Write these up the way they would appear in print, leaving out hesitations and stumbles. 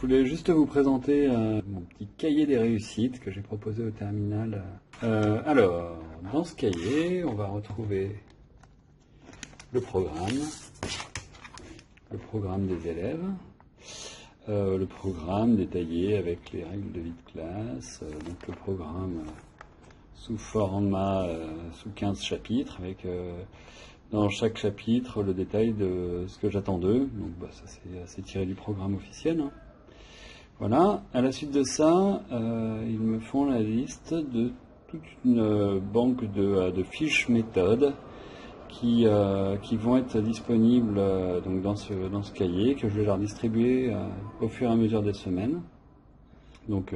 voulais juste vous présenter mon petit cahier des réussites que j'ai proposé au terminal. Alors, dans ce cahier, on va retrouver le programme des élèves, le programme détaillé avec les règles de vie de classe, donc le programme sous format, sous 15 chapitres, avec dans chaque chapitre le détail de ce que j'attends d'eux. Donc ça c'est tiré du programme officiel, hein. Voilà, à la suite de ça, ils me font la liste de toute une banque de fiches méthodes qui vont être disponibles donc dans ce cahier, que je vais leur distribuer au fur et à mesure des semaines. Donc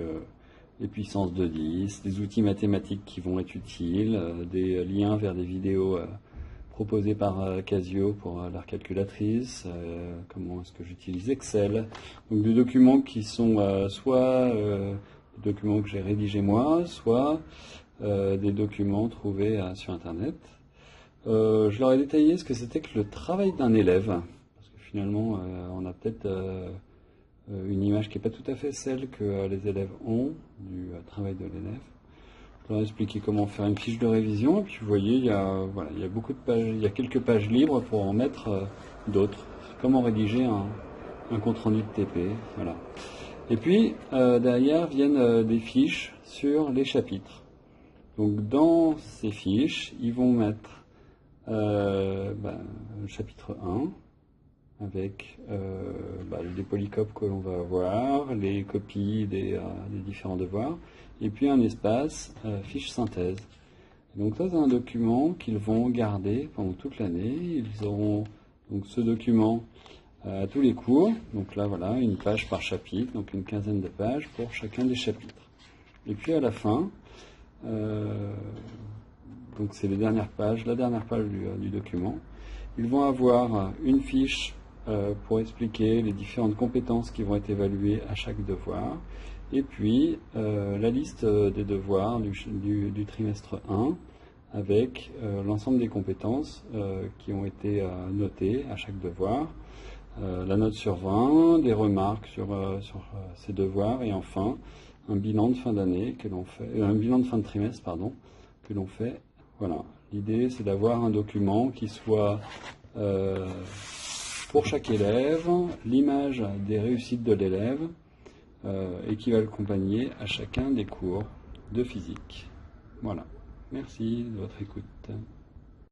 les puissances de 10, des outils mathématiques qui vont être utiles, des liens vers des vidéos proposées par Casio pour leur calculatrice, comment est-ce que j'utilise Excel, donc des documents qui sont soit des documents que j'ai rédigés moi, soit des documents trouvés sur Internet. Je leur ai détaillé ce que c'était que le travail d'un élève, parce que finalement on a peut-être une image qui n'est pas tout à fait celle que les élèves ont du travail de l'élève. Je leur ai expliqué comment faire une fiche de révision, et puis vous voyez, il y a beaucoup de pages, il y a quelques pages libres pour en mettre d'autres. Comment rédiger un compte-rendu de TP, voilà. Et puis derrière viennent des fiches sur les chapitres. Donc dans ces fiches, ils vont mettre le chapitre 1, avec les polycopes que l'on va avoir, les copies des différents devoirs, et puis un espace fiche synthèse. Donc ça c'est un document qu'ils vont garder pendant toute l'année. Ils auront donc ce document à tous les cours. Donc là voilà, une page par chapitre, donc une quinzaine de pages pour chacun des chapitres. Et puis à la fin, donc c'est la dernière page du document, ils vont avoir une fiche pour expliquer les différentes compétences qui vont être évaluées à chaque devoir, et puis la liste des devoirs du trimestre 1 avec l'ensemble des compétences qui ont été notées à chaque devoir, la note sur 20, des remarques sur ces devoirs, et enfin un bilan de fin d'année que l'on fait, un bilan de fin de trimestre pardon, que l'on fait. Voilà, l'idée c'est d'avoir un document qui soit pour chaque élève, l'image des réussites de l'élève et qui va l'accompagner à chacun des cours de physique. Voilà, merci de votre écoute.